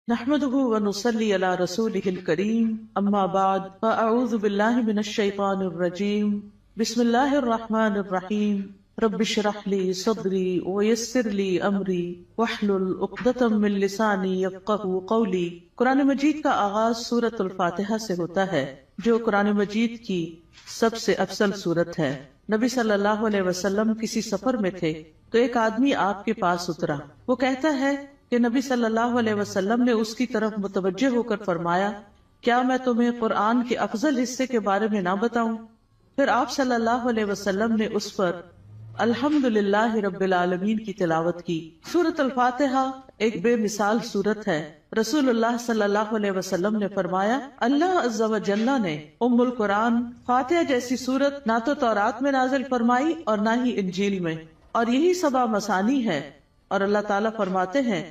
نحمده ونصلي على رسوله الكريم اما بعد فاعوذ بالله من الشيطان الرجيم بسم الله الرحمن الرحيم رب اشرح لي صدري ويسر لي امري واحلل عقدة من لساني يفقهوا قولي۔ قرآن مجید کا آغاز سورۃ الفاتحہ سے ہوتا ہے جو قرآن مجید کی سب سے افضل سورت ہے۔ نبی صلی اللہ علیہ وسلم کسی سفر میں تھے تو ایک آدمی آپ کے پاس اترا۔ وہ کہتا ہے کہ نبی صلی اللہ علیہ وسلم نے اس کی طرف متوجہ ہو کر فرمایا، کیا میں تمہیں قرآن کے افضل حصے کے بارے میں نہ بتاؤں؟ پھر آپ صلی اللہ علیہ وسلم نے اس پر الحمدللہ رب العالمین کی تلاوت کی۔ سورۃ الفاتحہ ایک بے مثال سورت ہے۔ رسول اللہ صلی اللہ علیہ وسلم نے فرمایا، اللہ عز و جل نے ام القرآن فاتحہ جیسی سورت نہ تو تورات میں نازل فرمائی اور نہ ہی انجیل میں، اور یہی سبع مثانی ہے، اور اللہ تعالیٰ فرماتے ہیں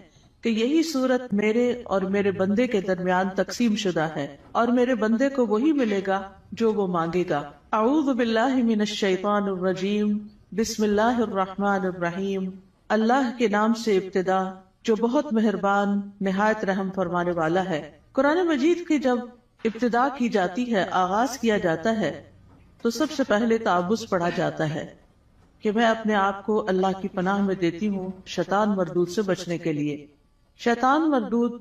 کہ یہی سورت میرے اور میرے بندے کے درمیان تقسیم شدہ ہے، اور میرے بندے کو وہی ملے گا جو وہ مانگے گا۔ اعوذ باللہ من الشیطان الرجیم بسم اللہ الرحمن الرحیم۔ اللہ کے نام سے ابتدا جو بہت مہربان نہایت رحم فرمانے والا ہے۔ قرآن مجید کی جب ابتدا کی جاتی ہے، آغاز کیا جاتا ہے، تو سب سے پہلے تعوذ پڑھا جاتا ہے کہ میں اپنے آپ کو اللہ کی پناہ میں دیتی ہوں شیطان مردود سے بچنے کے لیے۔ شیطان مردود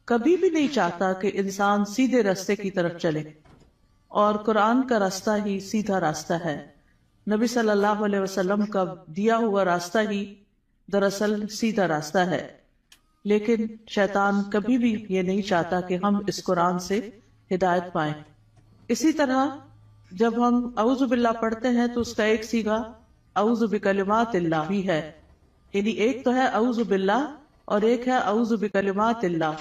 کبھی بھی نہیں چاہتا کہ انسان سیدھے راستے کی طرف چلے، اور قرآن کا راستہ ہی سیدھا راستہ ہے۔ نبی صلی اللہ علیہ وسلم کا دیا ہوا راستہ ہی دراصل سیدھا راستہ ہے، لیکن شیطان کبھی بھی یہ نہیں چاہتا کہ ہم اس قرآن سے ہدایت پائیں۔ اسی طرح جب ہم اعوذ باللہ پڑھتے ہیں تو اس کا ایک صیغہ اعوذ بکلمات اللہ بھی ہے، یعنی ایک تو ہے اعوذ باللہ اور ایک ہے اعوذ بکلمات اللہ،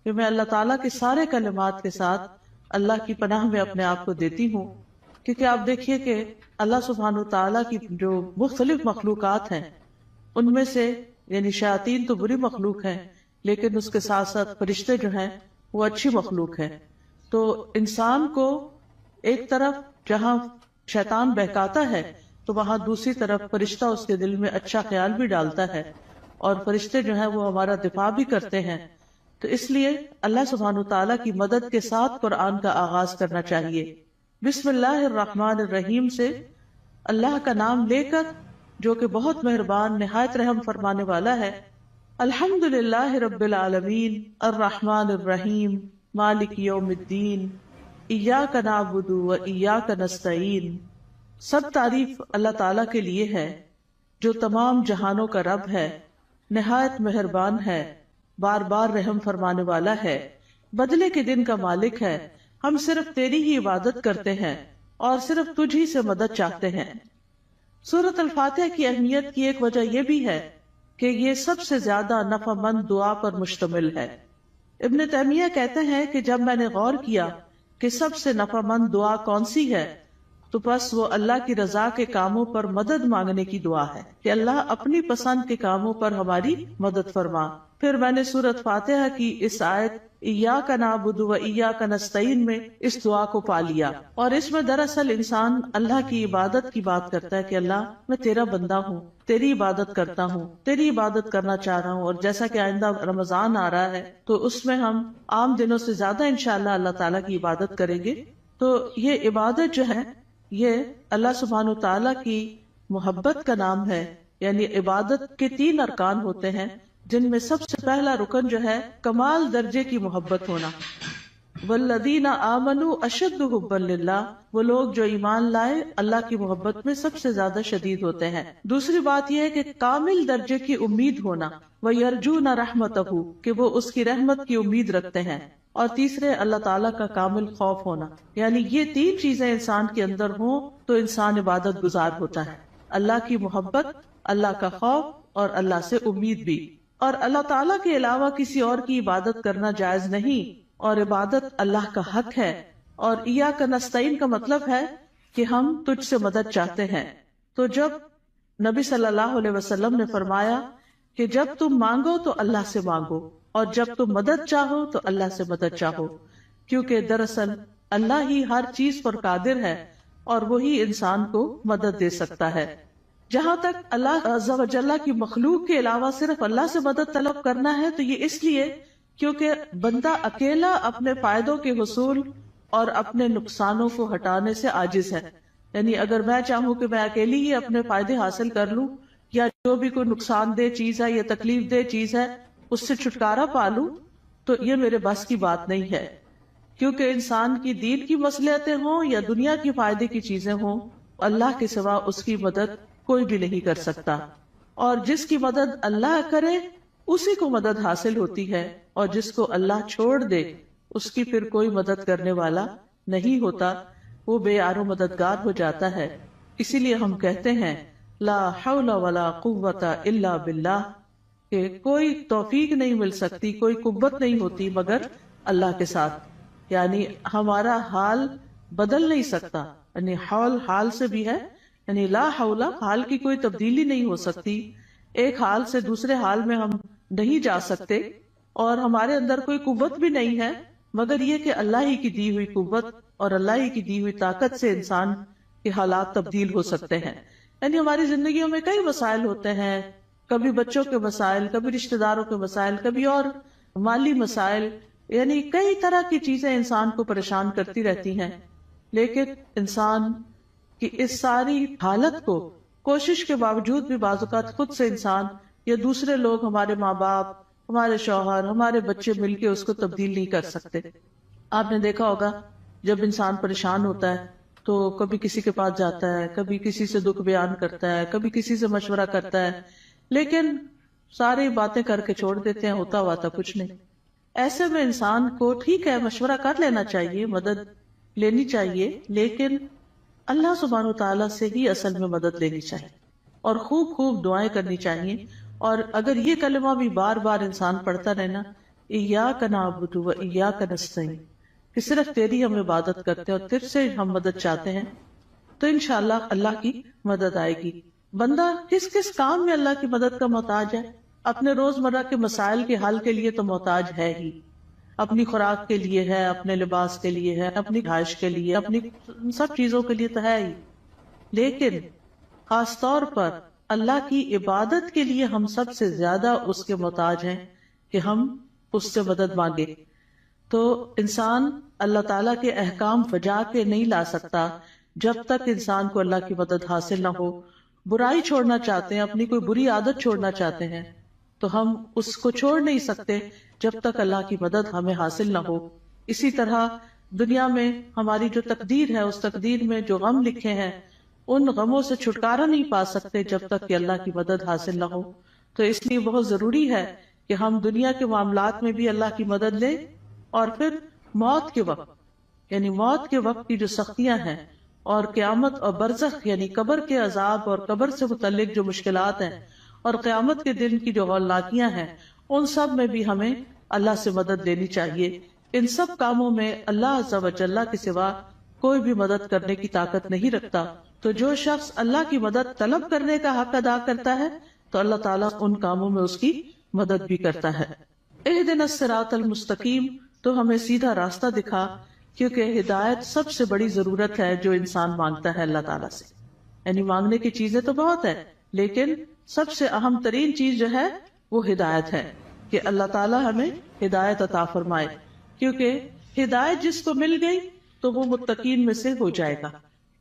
کہ میں اللہ تعالیٰ کے سارے کلمات کے ساتھ اللہ کی پناہ میں اپنے آپ کو دیتی ہوں۔ کیونکہ آپ دیکھیے کہ اللہ سبحانہ تعالیٰ کی جو مختلف مخلوقات ہیں ان میں سے یعنی شیاطین تو بری مخلوق ہیں، لیکن اس کے ساتھ ساتھ فرشتے جو ہیں وہ اچھی مخلوق ہیں۔ تو انسان کو ایک طرف جہاں شیطان بہکاتا ہے تو وہاں دوسری طرف فرشتہ اس کے دل میں اچھا خیال بھی ڈالتا ہے، اور فرشتے جو ہیں وہ ہمارا دفاع بھی کرتے ہیں۔ تو اس لیے اللہ سبحانہ تعالیٰ کی مدد کے ساتھ قرآن کا آغاز کرنا چاہیے۔ بسم اللہ الرحمن الرحیم سے اللہ کا نام لے کر جو کہ بہت مہربان نہایت رحم فرمانے والا ہے۔ الحمدللہ رب العالمین الرحمن الرحیم مالک یوم الدین ایاک نعبد و ایاک نستعین۔ سب تعریف اللہ تعالیٰ کے لیے ہے جو تمام جہانوں کا رب ہے، نہایت مہربان ہے، بار بار رحم فرمانے والا ہے، بدلے کے دن کا مالک ہے۔ ہم صرف تیری ہی عبادت کرتے ہیں اور صرف تجھ ہی سے مدد چاہتے ہیں۔ سورۃ الفاتحہ کی اہمیت کی ایک وجہ یہ بھی ہے کہ یہ سب سے زیادہ نفع مند دعا پر مشتمل ہے۔ ابن تیمیہ کہتے ہیں کہ جب میں نے غور کیا کہ سب سے نفع مند دعا کون سی ہے تو بس وہ اللہ کی رضا کے کاموں پر مدد مانگنے کی دعا ہے کہ اللہ اپنی پسند کے کاموں پر ہماری مدد فرما۔ پھر میں نے سورۃ فاتحہ کی اس آیت ایاک نعبد و ایاک نستعین میں اس دعا کو پا لیا، اور اس میں دراصل انسان اللہ کی عبادت کی بات کرتا ہے کہ اللہ میں تیرا بندہ ہوں، تیری عبادت کرتا ہوں، تیری عبادت کرنا چاہ رہا ہوں۔ اور جیسا کہ آئندہ رمضان آ رہا ہے تو اس میں ہم عام دنوں سے زیادہ انشاءاللہ اللہ تعالیٰ کی عبادت کریں گے۔ تو یہ عبادت جو ہے یہ اللہ سبحانہ تعالیٰ کی محبت کا نام ہے، یعنی عبادت کے 3 ارکان ہوتے ہیں، جن میں سب سے پہلا رکن جو ہے کمال درجے کی محبت ہونا۔ والذین آمنوا اشد حبا للہ، وہ لوگ جو ایمان لائے اللہ کی محبت میں سب سے زیادہ شدید ہوتے ہیں۔ دوسری بات یہ ہے کہ کامل درجے کی امید ہونا، وَيَرْجُونَ رَحْمَتَهُ، کہ وہ اس کی رحمت کی امید رکھتے ہیں۔ اور تیسرے اللہ تعالیٰ کا کامل خوف ہونا، یعنی یہ 3 چیزیں انسان کے اندر ہوں تو انسان عبادت گزار ہوتا ہے۔ اللہ کی محبت، اللہ کا خوف اور اللہ سے امید بھی۔ اور اللہ تعالیٰ کے علاوہ کسی اور کی عبادت کرنا جائز نہیں، اور عبادت اللہ کا حق ہے۔ اور ایاک نستعین کا مطلب ہے کہ ہم تجھ سے مدد چاہتے ہیں۔ تو جب نبی صلی اللہ علیہ وسلم نے فرمایا کہ جب تم مانگو تو اللہ سے مانگو، اور جب تم مدد چاہو تو اللہ سے مدد چاہو، کیونکہ دراصل اللہ ہی ہر چیز پر قادر ہے اور وہی انسان کو مدد دے سکتا ہے۔ جہاں تک اللہ عز و جل کی مخلوق کے علاوہ صرف اللہ سے مدد طلب کرنا ہے تو یہ اس لیے کیونکہ بندہ اکیلا اپنے فائدوں کے حصول اور اپنے نقصانوں کو ہٹانے سے عاجز ہے. یعنی اگر میں چاہوں کہ میں اکیلی ہی اپنے فائدے حاصل کر لوں یا جو بھی کوئی نقصان دہ چیز ہے یا تکلیف دہ چیز ہے اس سے چھٹکارا پا لوں تو یہ میرے بس کی بات نہیں ہے. کیونکہ انسان کی دین کی مصلحتیں ہوں یا دنیا کی فائدے کی چیزیں ہوں، اللہ کے سوا اس کی مدد کوئی بھی نہیں کر سکتا. اور جس کی مدد اللہ کرے اسی کو مدد حاصل ہوتی ہے، اور جس کو اللہ چھوڑ دے اس کی پھر کوئی مدد کرنے والا نہیں ہوتا، وہ بے یار و مددگار ہو جاتا ہے. اسی لیے ہم کہتے ہیں لا حول ولا قوت الا باللہ، کہ کوئی توفیق نہیں مل سکتی، کوئی قوت نہیں ہوتی مگر اللہ کے ساتھ. یعنی ہمارا حال بدل نہیں سکتا، یعنی حال سے بھی ہے، یعنی لا حول، حال کی کوئی تبدیلی نہیں ہو سکتی، ایک حال سے دوسرے حال میں ہم نہیں جا سکتے، اور ہمارے اندر کوئی قوت بھی نہیں ہے مگر یہ کہ اللہ ہی کی دی ہوئی قوت اور اللہ ہی کی دی ہوئی طاقت سے انسان کے حالات تبدیل ہو سکتے ہیں. یعنی ہماری زندگیوں میں کئی مسائل ہوتے ہیں، کبھی بچوں کے مسائل، کبھی رشتہ داروں کے مسائل، کبھی اور مالی مسائل، یعنی کئی طرح کی چیزیں انسان کو پریشان کرتی رہتی ہیں. لیکن انسان کی اس ساری حالت کو کوشش کے باوجود بھی بعض اوقات خود سے انسان یا دوسرے لوگ، ہمارے ماں باپ، ہمارے شوہر، ہمارے بچے مل کے اس کو تبدیل نہیں کر سکتے. آپ نے دیکھا ہوگا جب انسان پریشان ہوتا ہے تو کبھی کسی کے پاس جاتا ہے، کبھی کسی سے دکھ بیان کرتا ہے، کبھی کسی سے مشورہ کرتا ہے، لیکن ساری باتیں کر کے چھوڑ دیتے ہیں، ہوتا ہوا تھا کچھ نہیں. ایسے میں انسان کو ٹھیک ہے مشورہ کر لینا چاہیے، مدد لینی چاہیے، لیکن اللہ سبحانہ وتعالیٰ سے ہی اصل میں مدد لینی چاہیے اور خوب خوب دعائیں کرنی چاہیے. اور اگر یہ کلمہ بھی بار بار انسان پڑھتا رہنا، ایاک نعبد و ایاک نستعین، کہ صرف تیری ہم عبادت کرتے ہیں اور تجھ سے ہم مدد چاہتے ہیں، تو انشاءاللہ اللہ کی مدد آئے گی. بندہ کس کس کام میں اللہ کی مدد کا محتاج ہے؟ اپنے روزمرہ کے مسائل کے حل کے لیے تو محتاج ہے ہی، اپنی خوراک کے لیے ہے، اپنے لباس کے لیے ہے، اپنی رہائش کے لیے، اپنی سب چیزوں کے لیے تو ہے ہی. لیکن خاص طور پر اللہ کی عبادت کے لیے ہم سب سے زیادہ اس کے محتاج ہیں کہ ہم اس سے مدد مانگے. تو انسان اللہ تعالیٰ کے احکام بجا کے نہیں لا سکتا جب تک انسان کو اللہ کی مدد حاصل نہ ہو. برائی چھوڑنا چاہتے ہیں، اپنی کوئی بری عادت چھوڑنا چاہتے ہیں، تو ہم اس کو چھوڑ نہیں سکتے جب تک اللہ کی مدد ہمیں حاصل نہ ہو. اسی طرح دنیا میں ہماری جو تقدیر ہے، اس تقدیر میں جو غم لکھے ہیں، ان غموں سے چھٹکارا نہیں پا سکتے جب تک کہ اللہ کی مدد حاصل نہ ہو. تو اس لیے بہت ضروری ہے کہ ہم دنیا کے معاملات میں بھی اللہ کی مدد لیں، اور پھر موت کے وقت، یعنی موت کے وقت کی جو سختیاں ہیں، اور قیامت اور برزخ یعنی قبر کے عذاب اور قبر سے متعلق جو مشکلات ہیں، اور قیامت کے دن کی جو ہولناکیاں ہیں، ان سب میں بھی ہمیں اللہ سے مدد لینی چاہیے. ان سب کاموں میں اللہ عز و جل کے سوا کوئی بھی مدد کرنے کی طاقت نہیں رکھتا. تو جو شخص اللہ کی مدد طلب کرنے کا حق ادا کرتا ہے تو اللہ تعالیٰ ان کاموں میں اس کی مدد بھی کرتا ہے. اہدنا الصراط المستقیم، تو ہمیں سیدھا راستہ دکھا، کیونکہ ہدایت سب سے بڑی ضرورت ہے جو انسان مانگتا ہے اللہ تعالیٰ سے. یعنی مانگنے کی چیزیں تو بہت ہے، لیکن سب سے اہم ترین چیز جو ہے وہ ہدایت ہے، کہ اللہ تعالیٰ ہمیں ہدایت عطا فرمائے. کیونکہ ہدایت جس کو مل گئی تو وہ متقین میں سے ہو جائے گا،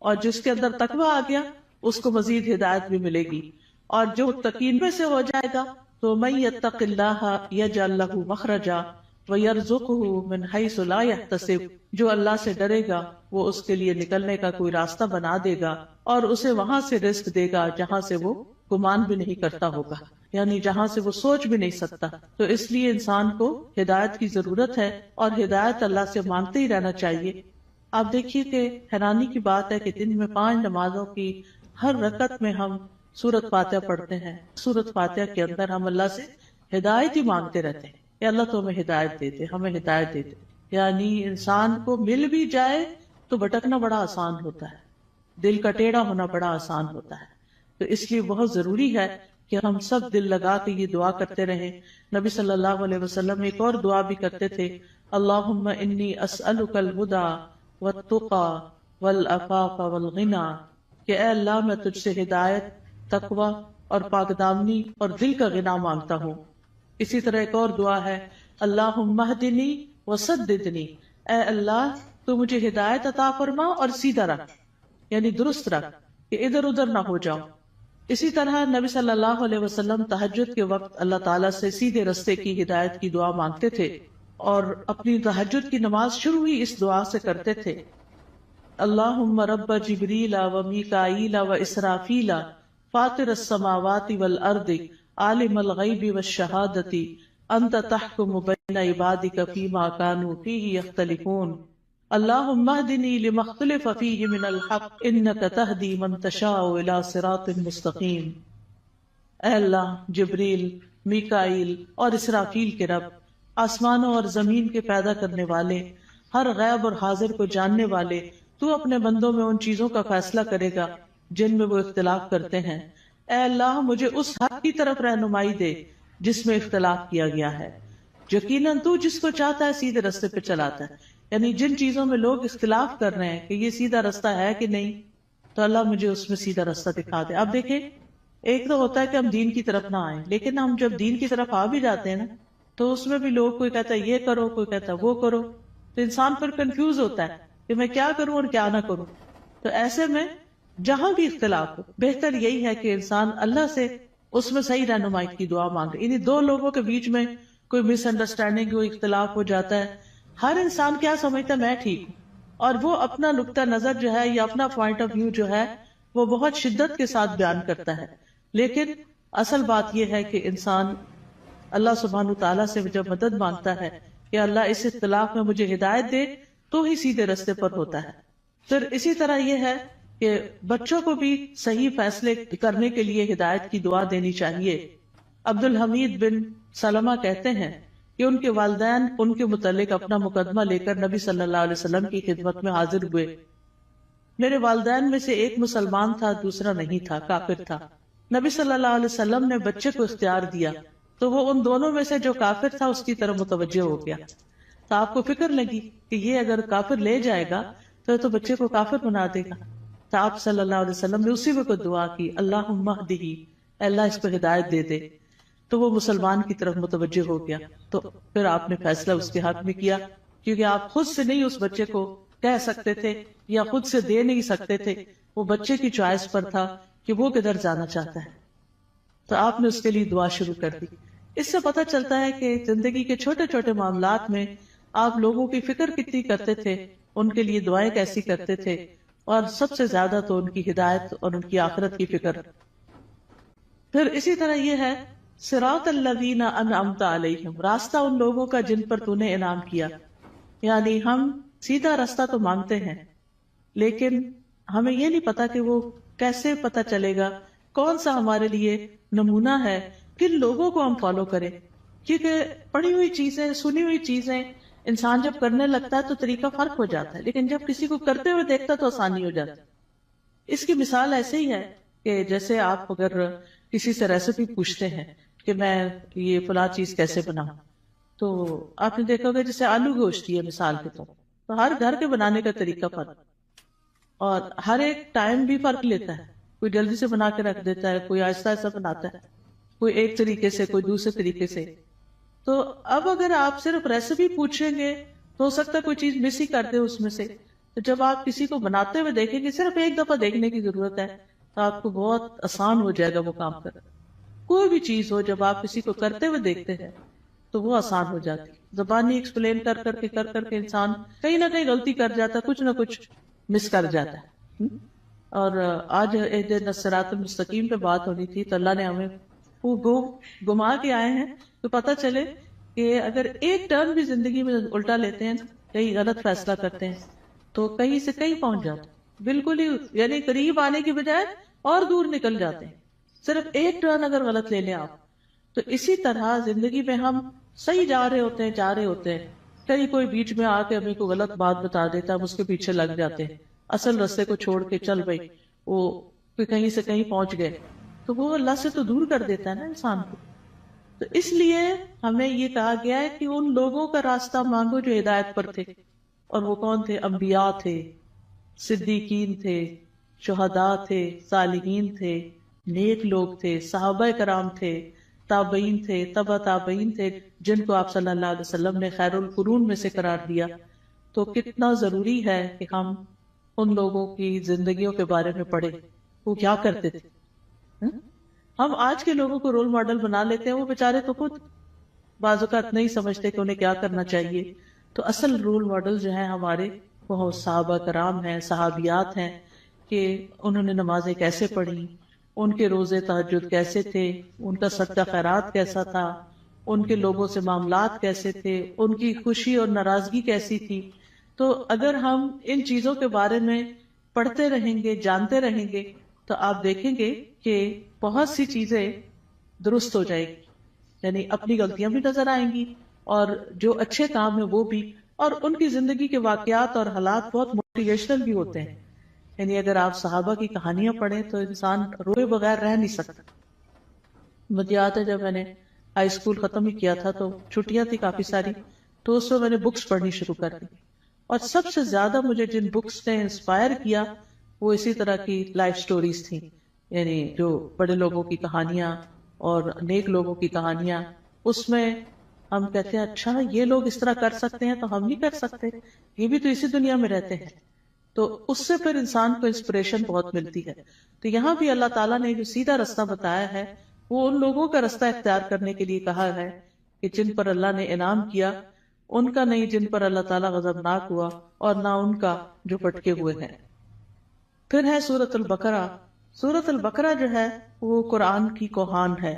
اور جس کے اندر تقویٰ آ گیا اس کو مزید ہدایت بھی ملے گی. اور جو متقین میں سے ہو جائے گا تو من یتق اللہ یجعل لہ مخرجا ویرزقہ من حیث لا یحتسب، جو اللہ سے ڈرے گا وہ اس کے لیے نکلنے کا کوئی راستہ بنا دے گا اور اسے وہاں سے رزق دے گا جہاں سے وہ گمان بھی نہیں کرتا ہوگا، یعنی جہاں سے وہ سوچ بھی نہیں سکتا. تو اس لیے انسان کو ہدایت کی ضرورت ہے اور ہدایت اللہ سے مانگتے ہی رہنا چاہیے. آپ دیکھیے کہ حیرانی کی بات ہے کہ دن میں 5 نمازوں کی ہر رکعت میں ہم سورۃ فاتحہ پڑھتے ہیں. سورۃ فاتحہ کے اندر ہم اللہ سے ہدایت ہی مانگتے رہتے ہیں کہ اللہ تو ہمیں ہدایت دیتے، ہمیں ہدایت دیتے. یعنی انسان کو مل بھی جائے تو بھٹکنا بڑا آسان ہوتا ہے، دل کا ٹیڑھا ہونا بڑا آسان ہوتا ہے. تو اس لیے بہت ضروری ہے کہ ہم سب دل لگا کے یہ دعا کرتے رہیں. نبی صلی اللہ علیہ وسلم ایک اور دعا بھی کرتے تھے، اللہم انی اسألک الہدی والتقی والعفاف والغنی، کہ اے اللہ میں تجھ سے ہدایت، تقوی اور پاک دامنی اور دل کا غنا مانگتا ہوں. اسی طرح ایک اور دعا ہے، اللہم اہدنی وسددنی، اے اللہ تو مجھے ہدایت عطا فرما اور سیدھا رکھ، یعنی درست رکھ کہ ادھر ادھر نہ ہو جاؤں۔ اسی طرح نبی صلی اللہ علیہ وسلم تہجد کے وقت اللہ تعالیٰ سے سیدھے رستے کی ہدایت کی دعا مانگتے تھے، اور اپنی تہجد کی نماز شروع ہی اس دعا سے کرتے تھے، اللہم رب جبریل و میکائیل و اسرافیل فاطر السماوات والارض عالم الغیب والشہادۃ انت تحکم بین عبادک فیما کانوا فیہ یختلفون اللہم اہدنی لما اختلف فیہ من الحق انک تہدی من تشاء الی صراط مستقیم۔ اے اللہ، جبریل، میکائیل اور اسرافیل کے رب، آسمانوں اور زمین کے پیدا کرنے والے، ہر غیب اور حاضر کو جاننے والے، تو اپنے بندوں میں ان چیزوں کا فیصلہ کرے گا جن میں وہ اختلاف کرتے ہیں۔ اے اللہ، مجھے اس حق کی طرف رہنمائی دے جس میں اختلاف کیا گیا ہے، یقیناً تو جس کو چاہتا ہے سیدھے رستے پہ چلاتا ہے۔ یعنی جن چیزوں میں لوگ اختلاف کر رہے ہیں کہ یہ سیدھا رستہ ہے کہ نہیں، تو اللہ مجھے اس میں سیدھا رستہ دکھا دے۔ اب دیکھیں، ایک تو ہوتا ہے کہ ہم دین کی طرف نہ آئیں، لیکن ہم جب دین کی طرف آ بھی جاتے ہیں نا، تو اس میں بھی لوگ، کوئی کہتا ہے یہ کرو، کوئی کہتا ہے وہ کرو، تو انسان پھر کنفیوز ہوتا ہے کہ میں کیا کروں اور کیا نہ کروں۔ تو ایسے میں جہاں بھی اختلاف ہو، بہتر یہی ہے کہ انسان اللہ سے اس میں صحیح رہنمائی کی دعا مانگے۔ یعنی دو لوگوں کے بیچ میں کوئی مس انڈرسٹینڈنگ، کوئی اختلاف ہو جاتا ہے، ہر انسان کیا سمجھتا ہے میں ٹھیک ہوں، اور وہ اپنا نقطہ نظر جو ہے یا اپنا پوائنٹ آف ویو جو ہے وہ بہت شدت کے ساتھ بیان کرتا ہے، لیکن اصل بات یہ ہے کہ انسان اللہ سبحانہ تعالیٰ سے جب مدد مانگتا ہے کہ اللہ اس اختلاف میں مجھے ہدایت دے، تو ہی سیدھے رستے پر ہوتا ہے۔ پھر اسی طرح یہ ہے کہ بچوں کو بھی صحیح فیصلے کرنے کے لیے ہدایت کی دعا دینی چاہیے۔ عبد الحمید بن سلمہ کہتے ہیں کہ ان کے والدین ان کے متعلق اپنا مقدمہ لے کر نبی صلی اللہ علیہ وسلم کی خدمت میں حاضر ہوئے۔ میرے والدین میں سے ایک مسلمان تھا، دوسرا نہیں تھا، کافر تھا۔ نبی صلی اللہ علیہ وسلم نے بچے کو اختیار دیا تو وہ ان دونوں میں سے جو کافر تھا اس کی طرف متوجہ ہو گیا۔ تو آپ کو فکر لگی کہ یہ اگر کافر لے جائے گا تو بچے کو کافر بنا دے گا۔ تو آپ صلی اللہ علیہ وسلم نے اسی وقت دعا کی، اللہم اہدہ، اللہ اس کو ہدایت دے دے۔ تو وہ مسلمان کی طرف متوجہ ہو گیا۔ تو پھر آپ نے فیصلہ اس کے حق میں کیا، کیونکہ آپ خود سے نہیں اس بچے کو کہہ سکتے تھے یا خود سے دے نہیں سکتے تھے، وہ بچے کی چوائس پر تھا کہ وہ کدھر جانا چاہتا ہے۔ تو آپ نے اس کے لیے دعا شروع کر دی۔ اس سے پتہ چلتا ہے کہ زندگی کے چھوٹے چھوٹے معاملات میں آپ لوگوں کی فکر کتنی کرتے تھے، ان کے لیے دعائیں کیسی کرتے تھے، اور سب سے زیادہ تو ان کی ہدایت اور ان کی آخرت کی فکر۔ پھر اسی طرح یہ ہے، صراط الذین انعمت علیہم، راستہ ان لوگوں کا جن پر تو نے انعام کیا۔ یعنی ہم سیدھا راستہ تو مانگتے ہیں، لیکن ہمیں یہ نہیں پتا کہ وہ کیسے پتا چلے گا، کون سا ہمارے لیے نمونہ ہے، کن لوگوں کو ہم فالو کریں۔ کیونکہ پڑھی ہوئی چیزیں، سنی ہوئی چیزیں انسان جب کرنے لگتا ہے تو طریقہ فرق ہو جاتا ہے، لیکن جب کسی کو کرتے ہوئے دیکھتا تو آسانی ہو جاتی۔ اس کی مثال ایسے ہی ہے کہ جیسے آپ اگر کسی سے ریسیپی پوچھتے ہیں کہ میں یہ فلاں چیز کیسے بناؤں، تو آپ نے دیکھا ہوگا جیسے آلو گوشت ہے مثال کے طور، تو ہر گھر کے بنانے کا طریقہ فرق، اور ہر ایک ٹائم بھی فرق لیتا ہے۔ کوئی جلدی سے بنا کے رکھ دیتا ہے، کوئی آہستہ آہستہ بناتا ہے، کوئی ایک طریقے سے، کوئی دوسرے طریقے سے۔ تو اب اگر آپ صرف ریسیپی پوچھیں گے تو ہو سکتا ہے کوئی چیز مس ہی کر دے اس میں سے۔ تو جب آپ کسی کو بناتے ہوئے دیکھیں گے، صرف ایک دفعہ دیکھنے کی ضرورت ہے، تو آپ کو بہت آسان ہو جائے گا وہ کام کرنا۔ کوئی بھی چیز ہو، جب آپ کسی کو کرتے ہوئے دیکھتے ہیں تو وہ آسان ہو جاتی۔ زبانی ایکسپلین کر کر کے انسان کہیں نہ کہیں غلطی کر جاتا ہے، کچھ نہ کچھ مس کر جاتا ہے۔ اور آج اہدنا الصراط المستقیم پہ بات ہونی تھی، تو اللہ نے ہمیں وہ گما کے آئے ہیں تو پتہ چلے کہ اگر ایک ٹرن بھی زندگی میں الٹا لیتے ہیں، کہیں غلط فیصلہ کرتے ہیں، تو کہیں سے کہیں پہنچ جاتے ہیں، بالکل ہی یعنی قریب آنے کی بجائے اور دور نکل جاتے ہیں، صرف ایک ٹرن اگر غلط لے لیں آپ۔ تو اسی طرح زندگی میں ہم صحیح جا رہے ہوتے ہیں، کہیں کوئی بیچ میں آ کے ہمیں کوئی غلط بات بتا دیتا ہے، ہم اس کے پیچھے لگ جاتے ہیں، اصل راستے کو چھوڑ کے چل بھائی وہ کہیں سے کہیں پہنچ گئے، تو وہ اللہ سے تو دور کر دیتا ہے نا انسان کو۔ تو اس لیے ہمیں یہ کہا گیا ہے کہ ان لوگوں کا راستہ مانگو جو ہدایت پر تھے، اور وہ کون تھے؟ انبیاء تھے، صدیقین تھے، شہداء تھے، صالحین تھے، نیک لوگ تھے، صحابہ کرام تھے، تابعین تھے، تبع تابعین تھے، جن کو آپ صلی اللہ علیہ وسلم نے خیر القرون میں سے قرار دیا. تو کتنا ضروری ہے کہ ہم ان لوگوں کی زندگیوں کے بارے میں پڑھیں، وہ کیا کرتے تھے. ہم آج کے لوگوں کو رول ماڈل بنا لیتے ہیں، وہ بیچارے تو خود بعض اوقات نہیں سمجھتے کہ انہیں کیا کرنا چاہیے. تو اصل رول ماڈل جو ہیں ہمارے وہ صحابہ کرام ہیں، صحابیات ہیں، کہ انہوں نے نمازیں کیسے پڑھی، ان کے روزے تہجد کیسے تھے، ان کا صدقہ خیرات کیسا تھا، ان کے لوگوں سے معاملات کیسے تھے، ان کی خوشی اور ناراضگی کیسی تھی. تو اگر ہم ان چیزوں کے بارے میں پڑھتے رہیں گے، جانتے رہیں گے، تو آپ دیکھیں گے کہ بہت سی چیزیں درست ہو جائے گی. یعنی اپنی غلطیاں بھی نظر آئیں گی اور جو اچھے کام ہیں وہ بھی. اور ان کی زندگی کے واقعات اور حالات بہت موٹیویشنل بھی ہوتے ہیں. یعنی اگر آپ صحابہ کی کہانیاں پڑھیں تو انسان روئے بغیر رہ نہیں سکتا. مجھے یاد ہے جب میں نے ہائی اسکول ختم ہی کیا تھا تو چھٹیاں تھی کافی ساری، تو اس میں میں نے بکس پڑھنی شروع کر دی. اور سب سے زیادہ مجھے جن بکس نے انسپائر کیا وہ اسی طرح کی لائف سٹوریز تھیں. یعنی جو بڑے لوگوں کی کہانیاں اور نیک لوگوں کی کہانیاں. اس میں ہم کہتے ہیں اچھا یہ لوگ اس طرح کر سکتے ہیں تو ہم نہیں کر سکتے، یہ بھی تو اسی دنیا میں رہتے ہیں. تو اس سے پھر انسان کو انسپریشن بہت ملتی ہے. تو یہاں بھی اللہ تعالیٰ نے جو سیدھا رستہ بتایا ہے وہ ان لوگوں کا رستہ اختیار کرنے کے لیے کہا ہے کہ جن پر اللہ نے انعام کیا، ان کا نہیں جن پر اللہ تعالیٰ غضبناک ہوا، اور نہ ان کا جو پٹکے ہوئے ہیں. پھر ہے سورۃ البقرہ. سورۃ البقرہ جو ہے وہ قرآن کی کوہان ہے.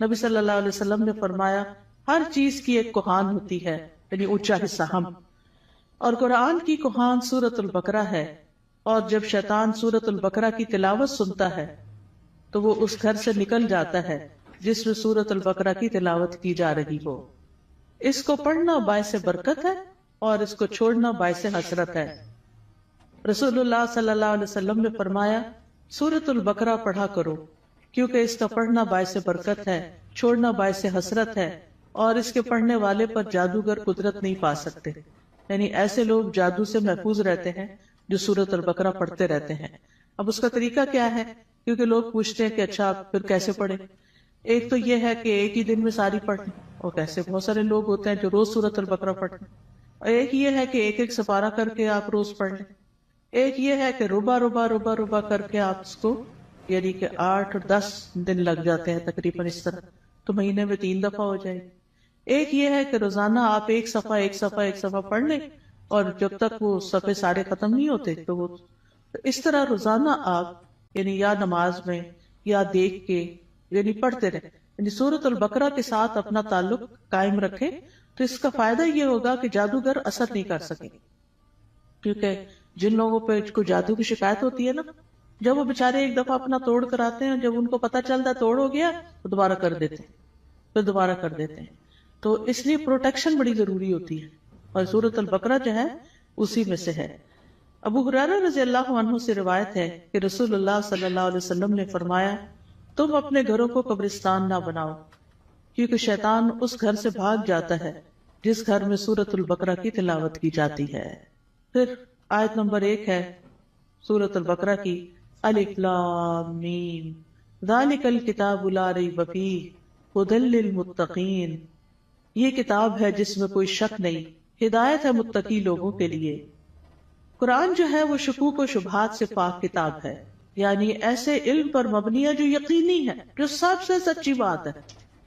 نبی صلی اللہ علیہ وسلم نے فرمایا ہر چیز کی ایک کوہان ہوتی ہے، یعنی اونچا حصہ ہم، اور قرآن کی کوہان سورۃ البقرہ ہے. اور جب شیطان سورۃ البقرہ کی تلاوت سنتا ہے تو وہ اس گھر سے نکل جاتا ہے جس میں سورۃ البقرہ کی تلاوت کی جا رہی ہو. اس کو پڑھنا باعث برکت ہے اور اس کو چھوڑنا باعث حسرت ہے. رسول اللہ صلی اللہ علیہ وسلم نے فرمایا سورۃ البقرہ پڑھا کرو، کیونکہ اس کا پڑھنا باعث برکت ہے، چھوڑنا باعث حسرت ہے، اور اس کے پڑھنے والے پر جادوگر قدرت نہیں پا سکتے. یعنی ایسے لوگ جادو سے محفوظ رہتے ہیں جو سورۃ البقرہ پڑھتے رہتے ہیں. اب اس کا طریقہ کیا ہے؟ کیونکہ لوگ پوچھتے ہیں کہ اچھا آپ پھر کیسے پڑھیں. ایک تو یہ ہے کہ ایک ہی دن میں ساری پڑھ لیں، اور کیسے بہت سارے لوگ ہوتے ہیں جو روز سورۃ البقرہ پڑھتے ہیں. اور ایک یہ ہے کہ ایک ایک سپارہ کر کے آپ روز پڑھ لیں. ایک یہ ہے کہ ربع ربع ربع ربع کر کے آپ اس کو، یعنی کہ 8 اور 10 دن لگ جاتے ہیں تقریباً اس طرح، تو مہینے میں 3 دفعہ ہو جائے گی. ایک یہ ہے کہ روزانہ آپ ایک صفحہ پڑھ لیں، اور جب تک وہ صفحے سارے ختم نہیں ہوتے تو وہ اس طرح روزانہ آپ یعنی یا نماز میں یا دیکھ کے یعنی پڑھتے رہیں. یعنی سورۃ البقرہ کے ساتھ اپنا تعلق قائم رکھیں تو اس کا فائدہ یہ ہوگا کہ جادوگر اثر نہیں کر سکیں. کیونکہ جن لوگوں پہ کوئی جادو کی شکایت ہوتی ہے نا، جب وہ بےچارے ایک دفعہ اپنا توڑ کر آتے ہیں، جب ان کو پتہ چلتا ہے توڑ ہو گیا تو دوبارہ کر دیتے ہیں، پھر دوبارہ کر دیتے ہیں. تو اس لیے پروٹیکشن بڑی ضروری ہوتی ہے، اور سورۃ البقرہ جو ہے اسی میں سے ہے. ابو ہریرہ رضی اللہ عنہ سے روایت ہے کہ رسول اللہ صلی اللہ علیہ وسلم نے فرمایا تم اپنے گھروں کو قبرستان نہ بناؤ، کیونکہ شیطان اس گھر سے بھاگ جاتا ہے جس گھر میں سورۃ البقرہ کی تلاوت کی جاتی ہے. پھر آیت نمبر 1 ہے سورۃ البقرہ کی، الف لام میم ذالک الکتاب لا ریب فیہ ھدی للمتقین. یہ کتاب ہے جس میں کوئی شک نہیں، ہدایت ہے متقی لوگوں کے لیے. قرآن جو ہے وہ شکوک و شبہات سے پاک کتاب ہے، یعنی ایسے علم پر مبنی ہے جو یقینی ہے، جو سب سے سچی بات ہے،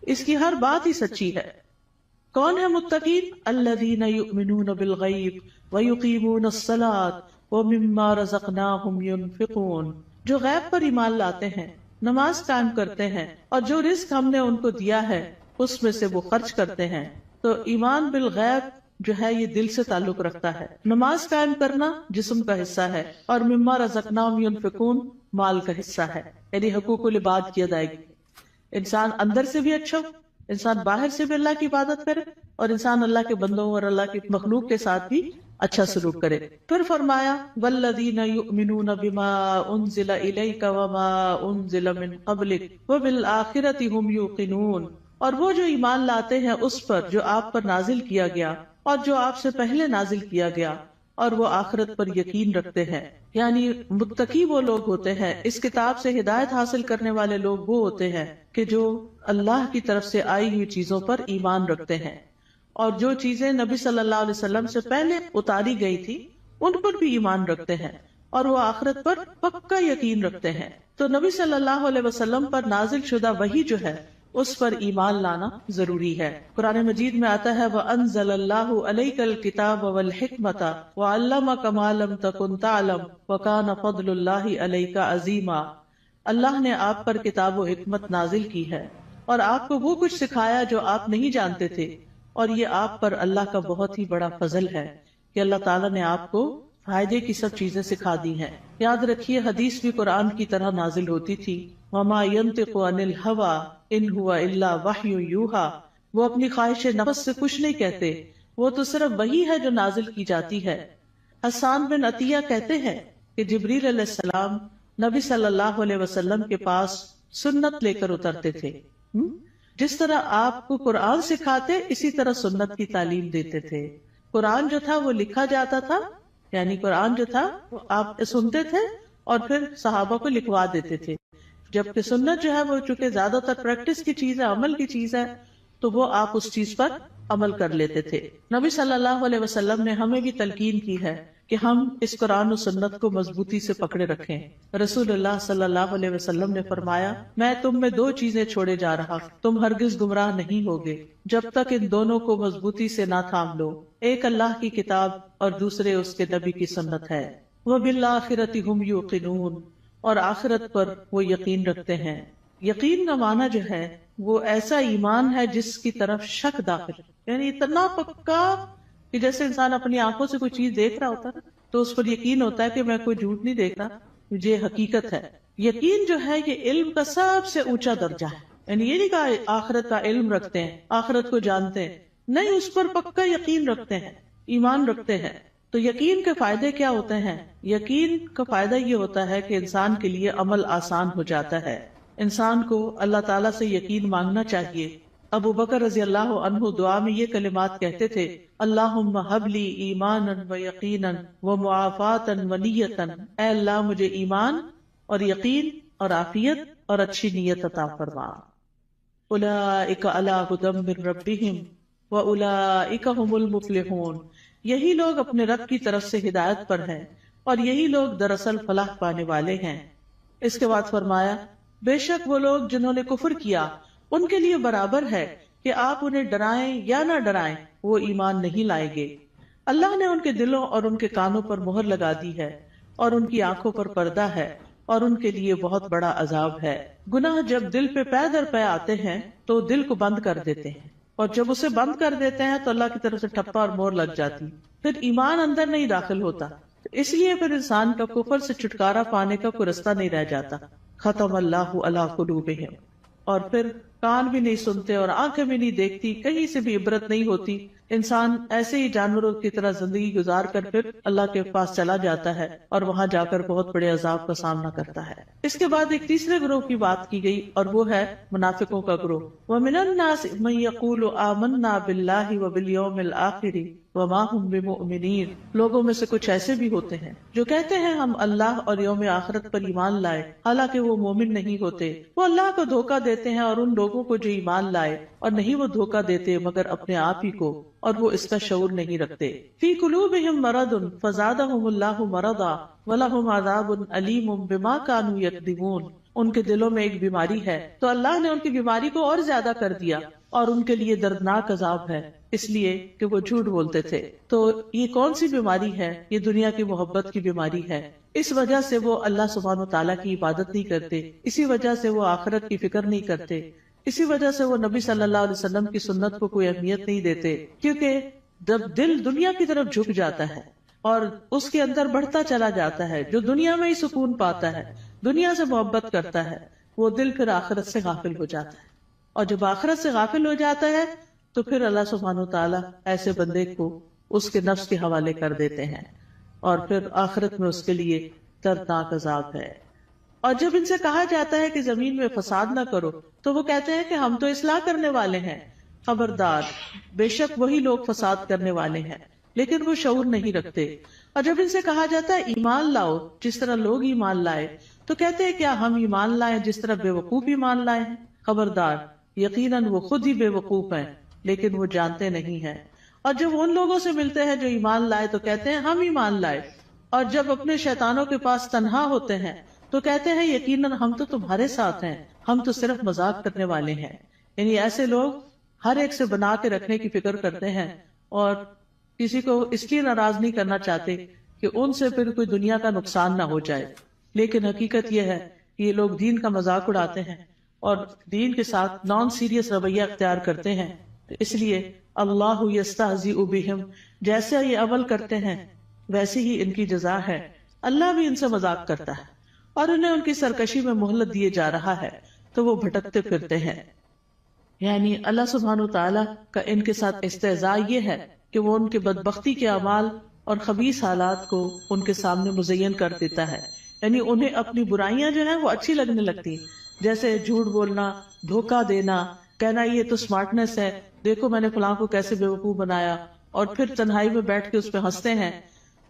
اس کی ہر بات ہی سچی ہے. کون ہے متقین؟ الذین یؤمنون بالغیب ویقیمون الصلاۃ ومما رزقناہم ینفقون. جو غیب پر ایمان لاتے ہیں، نماز قائم کرتے ہیں، اور جو رزق ہم نے ان کو دیا ہے اس میں سے وہ خرچ کرتے ہیں. تو ایمان بالغیب جو ہے یہ دل سے تعلق رکھتا ہے. نماز قائم کرنا جسم کا حصہ ہے، اور مما رزقناہم ینفقون مال کا حصہ ہے، یعنی حقوق العباد کی ادائیگی. انسان اندر سے بھی اچھا ہو، انسان باہر سے بھی اللہ کی عبادت کرے، اور انسان اللہ کے بندوں اور اللہ کی مخلوق کے ساتھ بھی اچھا سلوک کرے. پھر فرمایا والذین یؤمنون بما انزل الیک وما انزل من قبلک وبالآخرۃ ھم یوقنون. اور وہ جو ایمان لاتے ہیں اس پر جو آپ پر نازل کیا گیا اور جو آپ سے پہلے نازل کیا گیا، اور وہ آخرت پر یقین رکھتے ہیں. یعنی متقی وہ لوگ ہوتے ہیں، اس کتاب سے ہدایت حاصل کرنے والے لوگ وہ ہوتے ہیں کہ جو اللہ کی طرف سے آئی ہوئی چیزوں پر ایمان رکھتے ہیں، اور جو چیزیں نبی صلی اللہ علیہ وسلم سے پہلے اتاری گئی تھی ان پر بھی ایمان رکھتے ہیں، اور وہ آخرت پر پکا یقین رکھتے ہیں. تو نبی صلی اللہ علیہ وسلم پر نازل شدہ وحی جو ہے اس پر ایمان لانا ضروری ہے. قرآن مجید میں آتا ہے وَأَنزَلَ اللَّهُ عَلَيْكَ الْكِتَابَ وَالْحِكْمَةَ وَعَلَّمَكَ مَا لَمْ تَكُنْ تَعْلَمْ وَكَانَ فَضْلُ اللَّهِ عَلَيْكَ عَظِيمًا. اللہ نے آپ پر کتاب و حکمت نازل کی ہے اور آپ کو وہ کچھ سکھایا جو آپ نہیں جانتے تھے، اور یہ آپ پر اللہ کا بہت ہی بڑا فضل ہے کہ اللہ تعالیٰ نے آپ کو فائدے کی سب چیزیں سکھا دی ہیں. یاد رکھیے حدیث بھی قرآن کی طرح نازل ہوتی تھی. وما ينطق عن الهوى ان هو الا وحی یوحى. وہ اپنی خواہش نفس سے کچھ نہیں کہتے، وہ تو صرف وحی ہے جو نازل کی جاتی ہے. حسان بن عطیہ کہتے ہیں کہ جبریل علیہ السلام نبی صلی اللہ علیہ وسلم کے پاس سنت لے کر اترتے تھے. جس طرح آپ کو قرآن سکھاتے اسی طرح سنت کی تعلیم دیتے تھے. قرآن جو تھا وہ لکھا جاتا تھا، یعنی قرآن جو تھا وہ آپ سنتے تھے اور پھر صحابہ کو لکھوا دیتے تھے، جبکہ سنت جو ہے وہ چونکہ زیادہ تر پریکٹس کی چیز ہے، عمل کی چیز ہے، تو وہ آپ اس چیز پر عمل کر لیتے تھے. نبی صلی اللہ علیہ وسلم نے ہمیں بھی تلقین کی ہے کہ ہم اس قرآن و سنت کو مضبوطی سے پکڑے رکھیں. رسول اللہ صلی اللہ علیہ وسلم نے فرمایا میں تم میں دو چیزیں چھوڑے جا رہا، تم ہرگز گمراہ نہیں ہوگے جب تک ان دونوں کو مضبوطی سے نہ تھام لو. ایک اللہ کی کتاب اور دوسرے اس کے نبی کی سنت ہے. وَبِالْآخِرَةِ هُمْ يُوقِنُونَ. اور آخرت پر وہ یقین رکھتے ہیں. یقین کا معنی جو ہے وہ ایسا ایمان ہے جس کی طرف شک داخل، یعنی اتنا پکا کہ جیسے انسان اپنی آنکھوں سے کوئی چیز دیکھ رہا ہوتا ہے تو اس پر یقین ہوتا ہے کہ میں کوئی جھوٹ نہیں دیکھ رہا، مجھے حقیقت ہے. یقین جو ہے یہ علم کا سب سے اونچا درجہ ہے. یعنی یہ نہیں کہا آخرت کا علم رکھتے ہیں، آخرت کو جانتے ہیں، نہیں، اس پر پکا یقین رکھتے ہیں، ایمان رکھتے ہیں. تو یقین کے فائدے کیا ہوتے ہیں؟ یقین کا فائدہ یہ ہوتا ہے کہ انسان کے لیے عمل آسان ہو جاتا ہے. انسان کو اللہ تعالیٰ سے یقین مانگنا چاہیے. ابو بکر رضی اللہ عنہ دعا میں یہ کلمات کہتے تھے اللہم ہب لی ایمانا و یقینا و معافاتا و نیتا. اے اللہ مجھے ایمان اور یقین اور عافیت اور اچھی نیت عطا فرما. اولئک علی ھدی من ربہم واولئک ھم المفلحون. یہی لوگ اپنے رب کی طرف سے ہدایت پر ہیں اور یہی لوگ دراصل فلاح پانے والے ہیں. اس کے بعد فرمایا بے شک وہ لوگ جنہوں نے کفر کیا ان کے لیے برابر ہے کہ آپ انہیں ڈرائیں یا نہ ڈرائیں، وہ ایمان نہیں لائیں گے. اللہ نے ان کے دلوں اور ان کے کانوں پر مہر لگا دی ہے اور ان کی آنکھوں پر پردہ ہے اور ان کے لیے بہت بڑا عذاب ہے. گناہ جب دل پہ پے در پے آتے ہیں تو دل کو بند کر دیتے ہیں، اور جب اسے بند کر دیتے ہیں تو اللہ کی طرف سے ٹھپا اور مہر لگ جاتی، پھر ایمان اندر نہیں داخل ہوتا. اس لیے پھر انسان کا کفر سے چھٹکارا پانے کا کوئی رستہ نہیں رہ جاتا. ختم اللہ علی قلوبہم. اور پھر کان بھی نہیں سنتے اور آنکھیں بھی نہیں دیکھتی، کہیں سے بھی عبرت نہیں ہوتی. انسان ایسے ہی جانوروں کی طرح زندگی گزار کر پھر اللہ کے پاس چلا جاتا ہے اور وہاں جا کر بہت بڑے عذاب کا سامنا کرتا ہے. اس کے بعد ایک تیسرے گروہ کی بات کی گئی اور وہ ہے منافقوں کا گروہ. وَمِنَ النَّاسِ مَن يَقُولُ آمَنَّا بِاللَّهِ وَبِالْيَوْمِ الْآخِرِ وَمَا هُمْ بِمُؤْمِنِينَ. لوگوں میں سے کچھ ایسے بھی ہوتے ہیں جو کہتے ہیں ہم اللہ اور یوم آخرت پر ایمان لائے، حالانکہ وہ مومن نہیں ہوتے. وہ اللہ کو دھوکہ دیتے ہیں اور ان لوگوں کو جو ایمان لائے، اور نہیں وہ دھوکہ دیتے مگر اپنے آپ ہی کو، اور وہ اس کا شعور نہیں رکھتے. فی قلوبہم مرض فزادہم اللہ مرضا ولہم عذاب علیم بما کانوا یکذبون. ان کے دلوں میں ایک بیماری ہے تو اللہ نے ان کی بیماری کو اور زیادہ کر دیا اور ان کے لیے دردناک عذاب ہے، اس لیے کہ وہ جھوٹ بولتے تھے. تو یہ کون سی بیماری ہے؟ یہ دنیا کی محبت کی بیماری ہے. اس وجہ سے وہ اللہ سبحانہ و تعالیٰ کی عبادت نہیں کرتے، اسی وجہ سے وہ آخرت کی فکر نہیں کرتے، اسی وجہ سے وہ نبی صلی اللہ علیہ وسلم کی سنت کو کوئی اہمیت نہیں دیتے. کیونکہ جب دل دنیا کی طرف جھک جاتا ہے اور اس کے اندر بڑھتا چلا جاتا ہے، جو دنیا میں ہی سکون پاتا ہے، دنیا سے محبت کرتا ہے، وہ دل پھر آخرت سے غافل ہو جاتا ہے. اور جب آخرت سے غافل ہو جاتا ہے تو پھر اللہ سبحانہ و تعالیٰ ایسے بندے کو اس کے نفس کے حوالے کر دیتے ہیں اور پھر آخرت میں اس کے لیے دردناک عذاب ہے. اور جب ان سے کہا جاتا ہے کہ زمین میں فساد نہ کرو تو وہ کہتے ہیں کہ ہم تو اصلاح کرنے والے ہیں. خبردار، بے شک وہی لوگ فساد کرنے والے ہیں. لیکن وہ شعور نہیں رکھتے. اور جب ان سے کہا جاتا ہے ایمان لاؤ جس طرح لوگ ایمان لائے، تو کہتے ہیں کیا ہم ایمان لائیں جس طرح بے وقوف ایمان لائے ہیں؟ خبردار، یقیناً وہ خود ہی بے وقوف ہیں لیکن وہ جانتے نہیں ہیں. اور جب ان لوگوں سے ملتے ہیں جو ایمان لائے تو کہتے ہیں ہم ایمان لائے، اور جب اپنے شیطانوں کے پاس تنہا ہوتے ہیں تو کہتے ہیں یقیناً ہم تو تمہارے ساتھ ہیں، ہم تو صرف مذاق کرنے والے ہیں. یعنی ایسے لوگ ہر ایک سے بنا کے رکھنے کی فکر کرتے ہیں اور کسی کو اس لیے ناراض نہیں کرنا چاہتے کہ ان سے پھر کوئی دنیا کا نقصان نہ ہو جائے. لیکن حقیقت یہ ہے کہ یہ لوگ دین کا مذاق اڑاتے ہیں اور دین کے ساتھ نان سیریس رویہ اختیار کرتے ہیں. اس لیے اللہ یستہزئ بہم، جیسے یہ عمل کرتے ہیں ویسی ہی ان کی جزا ہے. اللہ بھی ان سے مذاق کرتا ہے اور انہیں ان کی سرکشی میں مہلت دیے جا رہا ہے تو وہ بھٹکتے پھرتے ہیں. یعنی اللہ سبحانہ وتعالی کا ان کے ساتھ استہزاء یہ ہے کہ وہ ان کے بدبختی کے اعمال اور خبیث حالات کو ان کے سامنے مزین کر دیتا ہے. یعنی انہیں اپنی برائیاں جو ہیں وہ اچھی لگنے لگتی، جیسے جھوٹ بولنا، دھوکہ دینا، کہنا یہ تو سمارٹنس ہے، دیکھو میں نے فلاں کو کیسے بیوقوف بنایا، اور پھر تنہائی میں بیٹھ کے اس پہ ہنستے ہیں.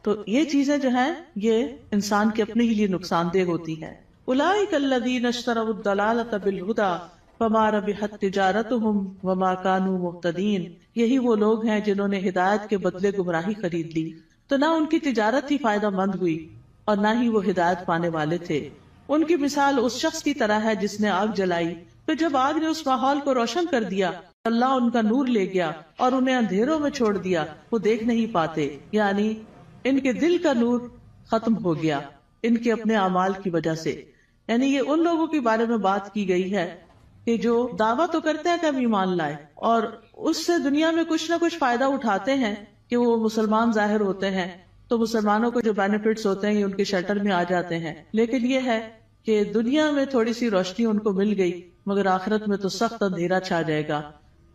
تو یہ چیزیں جو ہیں یہ انسان کے اپنے ہی لیے نقصان دہ ہوتی ہیں. اولئک الذین اشتروا الضلالۃ بالہدی فما ربحت تجارتہم وما کانوا مہتدین. یہی وہ لوگ ہیں جنہوں نے ہدایت کے بدلے گمراہی خرید لی تو نہ ان کی تجارت ہی فائدہ مند ہوئی اور نہ ہی وہ ہدایت پانے والے تھے. ان کی مثال اس شخص کی طرح ہے جس نے آگ جلائی، پھر جب آگ نے اس ماحول کو روشن کر دیا اللہ ان کا نور لے گیا اور انہیں اندھیروں میں چھوڑ دیا، وہ دیکھ نہیں پاتے. یعنی ان کے دل کا نور ختم ہو گیا ان کے اپنے اعمال کی وجہ سے. یعنی یہ ان لوگوں کے بارے میں بات کی گئی ہے کہ جو دعویٰ تو کرتے ہیں کہ ہم ایمان لائے اور اس سے دنیا میں کچھ نہ کچھ فائدہ اٹھاتے ہیں کہ وہ مسلمان ظاہر ہوتے ہیں تو مسلمانوں کو جو بینیفٹس ہوتے ہیں یہ ان کے شیلٹر میں آ جاتے ہیں. لیکن یہ ہے کہ دنیا میں تھوڑی سی روشنی ان کو مل گئی مگر آخرت میں تو سخت اندھیرا چھا جائے گا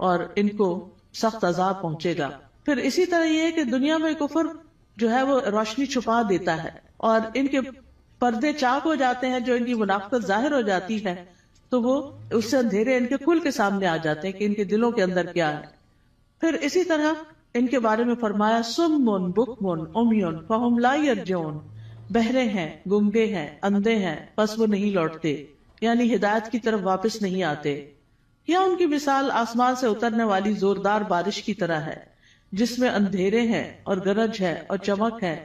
اور ان کو سخت عذاب پہنچے گا. پھر اسی طرح یہ ہے کہ دنیا میں کفر جو ہے وہ روشنی چھپا دیتا ہے اور ان کے پردے چاک ہو جاتے ہیں، جو ان کی منافقت ظاہر ہو جاتی ہے تو وہ اس سے اندھیرے ان کے کھل کے سامنے آ جاتے ہیں کہ ان کے دلوں کے اندر کیا ہے. پھر اسی طرح ان کے بارے میں فرمایا سم بکم عمی فہم لا یرجعون، بہرے ہیں، گنگے ہیں، اندھے ہیں، پس وہ نہیں لوٹتے، یعنی ہدایت کی طرف واپس نہیں آتے. یا ان کی مثال آسمان سے اترنے والی زوردار بارش کی طرح ہے جس میں اندھیرے ہیں اور گرج ہے اور چمک ہے.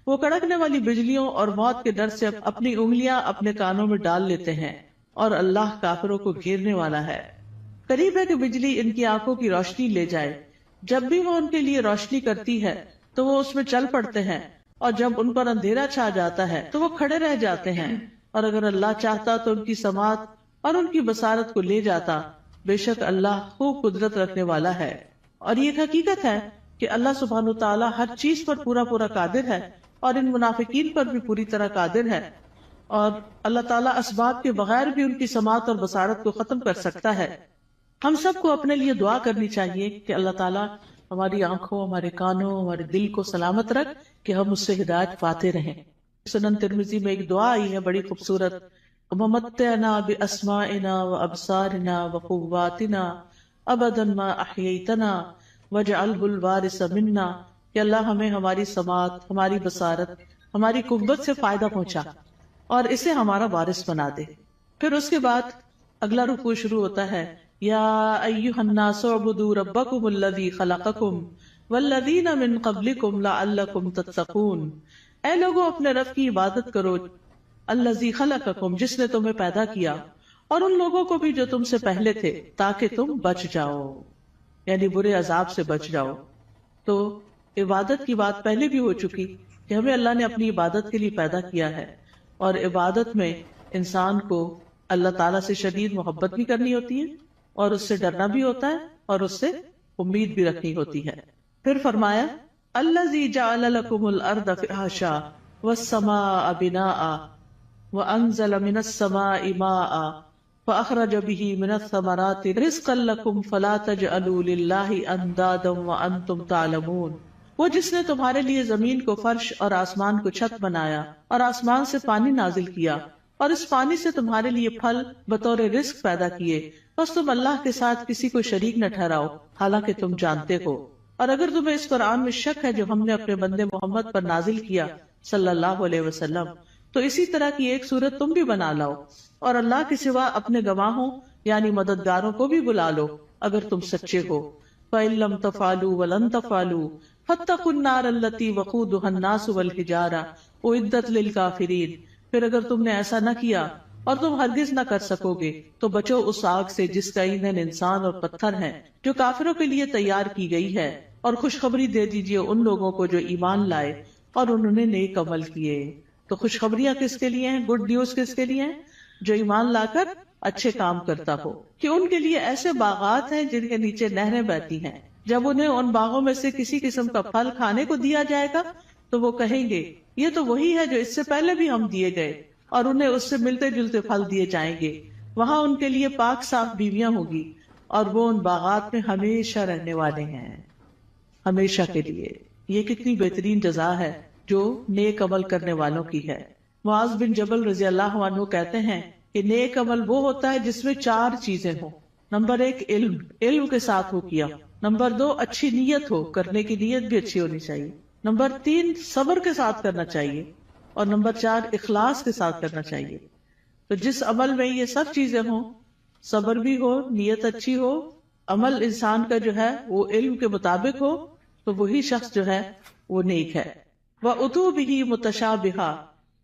وہ کڑکنے والی بجلیوں اور موت کے ڈر سے اپنی انگلیاں اپنے کانوں میں ڈال لیتے ہیں اور اللہ کافروں کو گھیرنے والا ہے. قریب ہے کہ بجلی ان کی آنکھوں کی روشنی لے جائے، جب بھی وہ ان کے لیے روشنی کرتی ہے تو وہ اس میں چل پڑتے ہیں اور جب ان پر اندھیرا چھا جاتا ہے تو وہ کھڑے رہ جاتے ہیں. اور اگر اللہ چاہتا تو ان کی سماعت اور ان کی بصارت کو لے جاتا، بے شک اللہ خوب قدرت رکھنے والا ہے. اور یہ حقیقت ہے کہ اللہ سبحانہ وتعالی ہر چیز پر پورا قادر ہے اور ان منافقین پر بھی پوری طرح قادر ہے، اور اللہ تعالیٰ اسباب کے بغیر بھی ان کی سماعت اور بصارت کو ختم کر سکتا ہے. ہم سب کو اپنے لیے دعا کرنی چاہیے کہ اللہ تعالیٰ ہماری آنکھوں، ہمارے کانوں، ہمارے دل کو سلامت رکھ کہ ہم اس سے ہدایت پاتے رہیں. سنن ترمذی میں ایک دعا آئی ہے بڑی خوبصورت، وَمَتِّعْنَا بِأَسْمَاعِنَا وَأَبْصَارِنَا وَقُوَّاتِنَا أَبَدًا مَا أَحْيَيْتَنَا وَاجْعَلْهُ الْوَارِثَ مِنَّا، کہ اللہ ہمیں ہماری سماعت، ہماری بصارت، ہماری قوت سے فائدہ پہنچا اور اسے ہمارا وارث بنا دے. پھر اس کے بعد اگلا رکوع شروع ہوتا ہے، یا ایھا الناس اعبدوا ربکم الذی خلقکم والذین من قبلکم لعلکم تتقون. اے لوگوں اپنے رب کی عبادت کرو، الذی خلقکم جس نے تمہیں پیدا کیا، اور ان لوگوں کو بھی جو تم سے پہلے تھے، تاکہ تم بچ جاؤ، یعنی برے عذاب سے بچ جاؤ. تو عبادت کی بات پہلے بھی ہو چکی کہ ہمیں اللہ نے اپنی عبادت کے لیے پیدا کیا ہے، اور عبادت میں انسان کو اللہ تعالیٰ سے شدید محبت بھی کرنی ہوتی ہے اور اس سے ڈرنا بھی ہوتا ہے اور اس سے امید بھی رکھنی ہوتی ہے. پھر فرمایا الذی جعل لکم الارض فراشا والسماء بناء وانزل من السماء ماء فاخرج به من الثمرات رزقا لکم فلا تجعلوا للہ اندادا وانتم تعلمون. وہ جس نے تمہارے لیے زمین کو فرش اور آسمان کو چھت بنایا اور آسمان سے پانی نازل کیا اور اس پانی سے تمہارے لیے پھل بطور رزق پیدا کیے، بس تم اللہ کے ساتھ کسی کو شریک نہ ٹھہراؤ حالانکہ تم جانتے ہو. اور اگر تمہیں اس قرآن میں شک ہے جو ہم نے اپنے بندے محمد پر نازل کیا صلی اللہ علیہ وسلم، تو اسی طرح کی ایک صورت تم بھی بنا لاؤ، اور اللہ کے سوا اپنے گواہوں یعنی مددگاروں کو بھی بلا لو اگر تم سچے ہو۔ فَإِن لَّمْ تَفْعَلُوا وَلَن تَفْعَلُوا فَاتَّقُوا النَّارَ الَّتِي وَقُودُهَا النَّاسُ وَالْحِجَارَةُ أُعِدَّتْ لِلْكَافِرِينَ، پھر اگر تم نے ایسا نہ کیا اور تم ہرگز نہ کر سکو گے تو بچو اس آگ سے جس کا ایندھن انسان اور پتھر ہے، جو کافروں کے لیے تیار کی گئی ہے، اور خوشخبری دے دیجئے ان لوگوں کو جو ایمان لائے اور انہوں نے نیک عمل کیے۔ تو خوشخبریاں کس کے لیے ہیں؟ گڈ نیوز کس کے لیے ہیں؟ جو ایمان لا کر اچھے کام کرتا ہو، کہ ان کے لیے ایسے باغات ہیں جن کے نیچے نہریں بہتی ہیں، جب انہیں ان باغوں میں سے کسی قسم کا پھل کھانے کو دیا جائے گا تو وہ کہیں گے یہ تو وہی ہے جو اس سے پہلے بھی ہم دیے گئے، اور انہیں اس سے ملتے جلتے پھل دیے جائیں گے۔ وہاں ان کے لیے پاک صاف بیویاں ہوگی، اور وہ ان باغات میں ہمیشہ رہنے والے ہیں، ہمیشہ کے لیے۔ یہ کتنی بہترین جزا ہے جو نیک عمل کرنے والوں کی ہے۔ معاذ بن جبل رضی اللہ عنہ کہتے ہیں کہ نیک عمل وہ ہوتا ہے جس میں 4 چیزیں ہوں۔ نمبر 1 علم کے ساتھ ہو کیا۔ نمبر 2 اچھی نیت ہو، کرنے کی نیت بھی اچھی ہونی چاہیے۔ نمبر 3 صبر کے ساتھ کرنا چاہیے، اور نمبر 4 اخلاص کے ساتھ کرنا چاہیے۔ تو جس عمل میں یہ سب چیزیں ہوں، صبر بھی ہو، نیت اچھی ہو، عمل انسان کا جو ہے وہ علم کے مطابق ہو، تو وہی شخص جو ہے وہ نیک ہے۔ وَأُتُوا بِهِ مُتَشَابِهًا،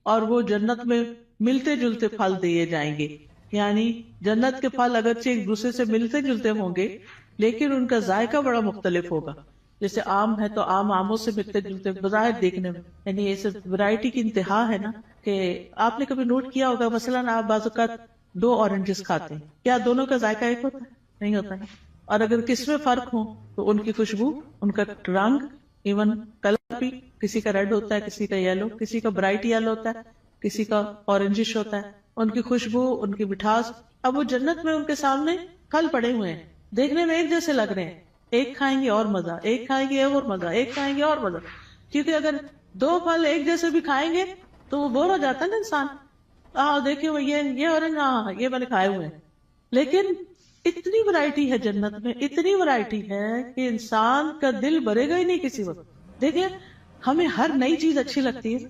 اور وہ جنت میں ملتے جلتے پھل دیے جائیں گے، یعنی جنت کے پھل اگرچہ ایک دوسرے سے ملتے جلتے ہوں گے لیکن ان کا ذائقہ بڑا مختلف ہوگا۔ جیسے آم ہے تو آموں سے ملتے جلتے بظاہر دیکھنے میں، یعنی یہ صرف ورائٹی کی انتہا ہے نا، کہ آپ نے کبھی نوٹ کیا ہوگا مثلاً آپ بعض اوقات 2 اورنجز کھاتے ہیں، کیا دونوں کا ذائقہ ایک ہوتا ہے؟ نہیں ہوتا ہے۔ اور اگر کس میں فرق ہو تو ان کی خوشبو، ان کا رنگ، ایون کلر بھی، کسی کا ریڈ ہوتا ہے، کسی کا یلو، کسی کا برائٹ یلو ہوتا ہے، کسی کا اورنجش ہوتا ہے، ان کی خوشبو، ان کی مٹھاس۔ اب وہ جنت میں ان کے سامنے پھل پڑے ہوئے ہیں، دیکھنے میں ایک جیسے لگ رہے ہیں، ایک کھائیں گے اور مزہ، ایک کھائیں گے اور مزہ، ایک کھائیں گے اور مزہ، کیونکہ اگر 2 پھل ایک جیسے بھی کھائیں گے تو وہ بور ہو جاتا ہے نا انسان۔ دیکھیں وہ یہ اورنج، یہ میں نے کھائے ہوئے ہیں، لیکن اتنی ورائٹی ہے جنت میں، اتنی ورائٹی ہے کہ انسان کا دل بھرے گا ہی نہیں کسی وقت۔ دیکھیں ہمیں ہر نئی چیز اچھی لگتی ہے،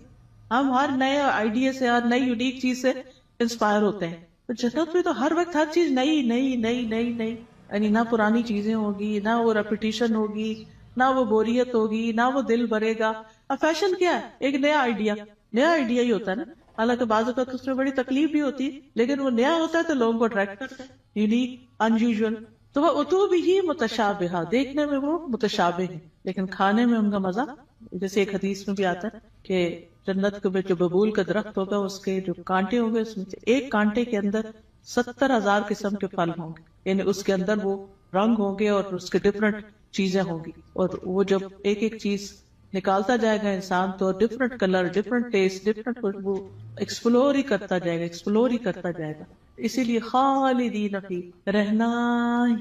ہم ہر نئے آئیڈیا سے، ہر نئی یونیک چیز سے انسپائر ہوتے ہیں، تو جنت میں تو ہر وقت ہر چیز نئی نئی نئی نئی نئی، یعنی نہ پرانی چیزیں ہوگی، نہ وہ ریپیٹیشن ہوگی، نہ وہ بوریت ہوگی، نہ وہ دل بھرے گا۔ اب فیشن کیا ہے؟ ایک نیا آئیڈیا ہی ہوتا ہے نا، حالانکہ بعض اوقات اس میں بڑی تکلیف بھی ہوتی ہے، لیکن وہ نیا ہوتا ہے تو لوگوں کو اٹریکٹ کرتا ہے، یونیک، انیوژل۔ تو وہ اتو بھی متشابہہ، دیکھنے میں وہ متشابہ ہے لیکن کھانے میں ان کا مزہ، جیسے ایک حدیث میں بھی آتا ہے کہ جنت کے جو ببول کا درخت ہوگا اس کے جو کانٹے ہوں گے، اس میں سے ایک کانٹے کے اندر 70,000 قسم کے پھل ہوں گے، یعنی اس کے اندر وہ رنگ ہوں گے اور اس کے ڈفرنٹ چیزیں ہوں گی، اور وہ جب ایک ایک چیز نکالتا جائے گا انسان تو different colour, different test, different خوشبو، ایکسپلور ہی کرتا جائے گا۔ اسی لیے خالدین فی، رہنا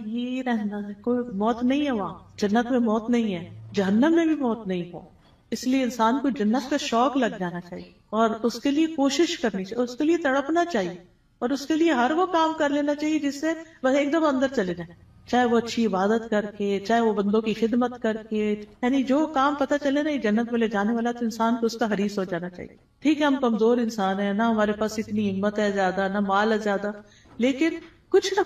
ہی رہنا ہے، کوئی موت نہیں ہے وہاں، جنت میں موت نہیں ہے، جہنم میں بھی موت نہیں ہو۔ اس لیے انسان کو جنت کا شوق لگ جانا چاہیے، اور اس کے لیے کوشش کرنی چاہیے، اس کے لیے تڑپنا چاہیے، اور اس کے لیے ہر وہ کام کر لینا چاہیے جس سے بس ایک دم اندر چلے جائیں، چاہے وہ اچھی عبادت کر کے، چاہے وہ بندوں کی خدمت کر کے، یعنی جو کام پتہ چلے نا یہ جنت میں لے جانے والا، تو انسان کو اس کا حریص ہو جانا چاہیے۔ ٹھیک ہے ہم کمزور انسان ہیں، نہ ہمارے پاس اتنی ہمت ہے زیادہ، نہ مال ہے زیادہ، لیکن کچھ نہ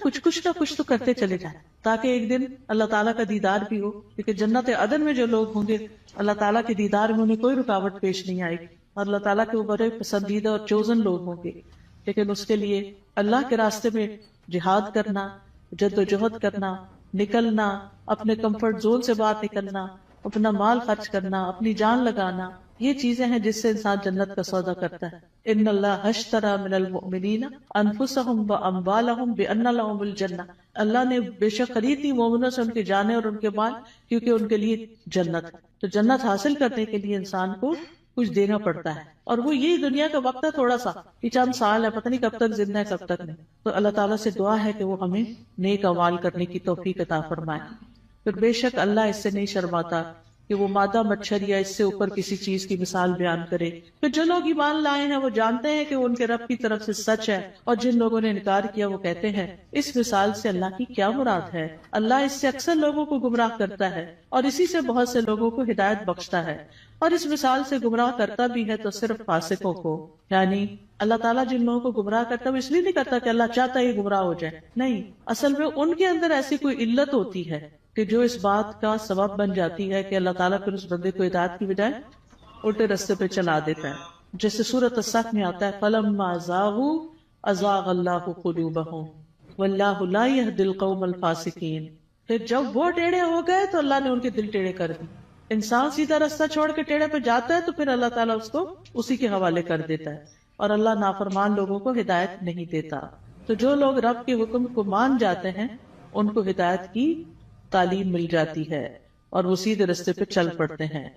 کچھ تو کرتے چلے جائیں، تاکہ ایک دن اللہ تعالیٰ کا دیدار بھی ہو، کیونکہ جنت عدن میں جو لوگ ہوں گے اللہ تعالیٰ کے دیدار میں انہیں کوئی رکاوٹ پیش نہیں آئے گی، اور اللہ تعالیٰ کے وہ بڑے پسندیدہ اور چوزن لوگ ہوں گے۔ لیکن اس کے لیے اللہ کے راستے میں جہاد کرنا، جد و جہد کرنا، نکلنا، اپنے کمفرٹ زون سے باہر نکلنا، اپنا مال خرچ کرنا، اپنی جان لگانا، یہ چیزیں ہیں جس سے انسان جنت کا سودا کرتا ہے۔ ان اللہ اشتری من المؤمنین انفسهم واموالهم بان لهم الجنہ، اللہ نے بے شک خرید لی مومنوں سے ان کی جانیں اور ان کے مال، کیونکہ ان کے لیے جنت ہے۔ تو جنت حاصل کرنے کے لیے انسان کو کچھ دینا پڑتا ہے، اور وہ یہی دنیا کا وقت ہے، تھوڑا سا یہ چند سال ہے، پتہ نہیں کب تک زندہ ہے کب تک نہیں۔ تو اللہ تعالیٰ سے دعا ہے کہ وہ ہمیں نیک اعمال کرنے کی توفیق عطا فرمائے۔ پھر بے شک اللہ اس سے نہیں شرماتا کہ وہ مادہ مچھر یا اس سے اوپر کسی چیز کی مثال بیان کرے. پھر جو لوگ ایمان لائے ہیں وہ جانتے ہیں کہ وہ ان کے رب کی طرف سے سچ ہے، اور جن لوگوں نے انکار کیا وہ کہتے ہیں اس مثال سے اللہ کی کیا مراد ہے. اللہ اس سے اکثر لوگوں کو گمراہ کرتا ہے اور اسی سے بہت سے لوگوں کو ہدایت بخشتا ہے، اور اس مثال سے گمراہ کرتا بھی ہے تو صرف فاسقوں کو. یعنی اللہ تعالیٰ جن لوگوں کو گمراہ کرتا ہے وہ اس لیے نہیں کرتا کہ اللہ چاہتا ہے یہ گمراہ ہو جائے، نہیں، اصل میں ان کے اندر ایسی کوئی علت ہوتی ہے کہ جو اس بات کا سبب بن جاتی ہے کہ اللہ تعالیٰ پھر اس بندے کو ہدایت کی بجائے الٹے راستے پہ چلا دیتا ہے. جیسے سورۃ الصف میں آتا ہے فَلَمَّا زَاغُوا أَزَاغَ اللَّهُ قُلُوبَهُمْ وَاللَّهُ لَا يَهْدِي الْقَوْمَ الْفَاسِقِينَ. پھر جب وہ ٹیڑھے ہو گئے تو اللہ نے ان کے دل ٹیڑھے کر دی. انسان سیدھا راستہ چھوڑ کے ٹیڑھے پہ جاتا ہے تو پھر اللہ تعالیٰ اس کو اسی کے حوالے کر دیتا ہے، اور اللہ نافرمان لوگوں کو ہدایت نہیں دیتا. تو جو لوگ رب کے حکم کو مان جاتے ہیں ان کو ہدایت کی تعلیم مل جاتی ہے اور وہ سیدھے راستے پہ چل پڑتے ہیں.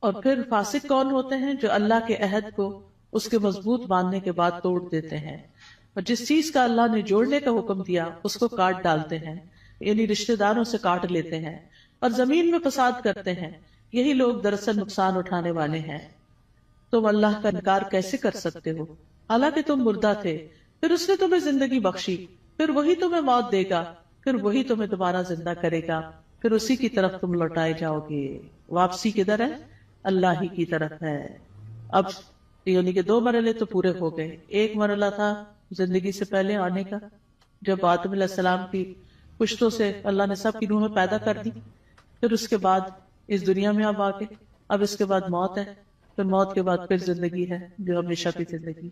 اور پھر فاسق کون ہوتے ہیں؟ جو اللہ کے عہد کو اس کے مضبوط باندھنے کے بعد توڑ دیتے ہیں، اور جس چیز کا اللہ نے جوڑنے کا حکم دیا اس کو کاٹ ڈالتے ہیں، یعنی رشتہ داروں سے کاٹ لیتے ہیں اور زمین میں فساد کرتے ہیں. یہی لوگ دراصل نقصان اٹھانے والے ہیں. تم اللہ کا انکار کیسے کر سکتے ہو حالانکہ تم مردہ تھے، پھر اس نے تمہیں زندگی بخشی، پھر وہی تمہیں موت دے گا، پھر وہی تمہیں دوبارہ زندہ کرے گا، پھر اسی کی طرف تم لوٹائے جاؤ گے. واپسی کدھر ہے؟ اللہ ہی کی طرف ہے. اب یعنی کہ 2 مرحلے تو پورے ہو گئے. ایک مرحلہ تھا زندگی سے پہلے آنے کا، جب آدم علیہ السلام کی پشتوں سے اللہ نے سب کی روحیں پیدا کر دی. پھر اس کے بعد اس دنیا میں اب آگے، اب اس کے بعد موت ہے، پھر موت کے بعد پھر زندگی ہے جو ہمیشہ کی زندگی.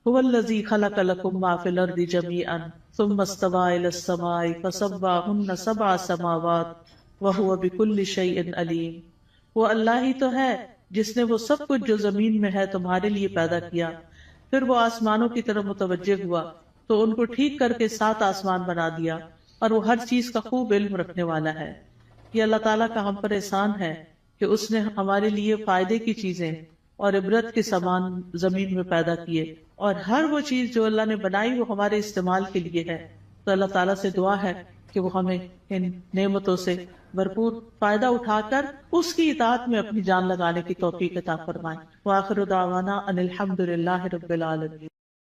هو الذی خلق لکم ما فی الارض جمیعا ثم استوى الی السماء فسواہن 7 سماوات وہو بکل شیء علیم. وہ اللہ ہی تو ہے جس نے وہ سب کچھ جو زمین میں ہے تمہارے لیے پیدا کیا، پھر وہ آسمانوں کی طرف متوجہ ہوا تو ان کو ٹھیک کر کے 7 آسمان بنا دیا، اور وہ ہر چیز کا خوب علم رکھنے والا ہے. یہ اللہ تعالیٰ کا ہم پر احسان ہے کہ اس نے ہمارے لیے فائدے کی چیزیں اور عبرت کے سامان زمین میں پیدا کیے، اور ہر وہ چیز جو اللہ نے بنائی وہ ہمارے استعمال کے لیے ہے. تو اللہ تعالیٰ سے دعا ہے کہ وہ ہمیں ان نعمتوں سے بھرپور فائدہ اٹھا کر اس کی اطاعت میں اپنی جان لگانے کی توفیق عطا فرمائے. وآخر دعوانا ان الحمد للہ رب العالمین.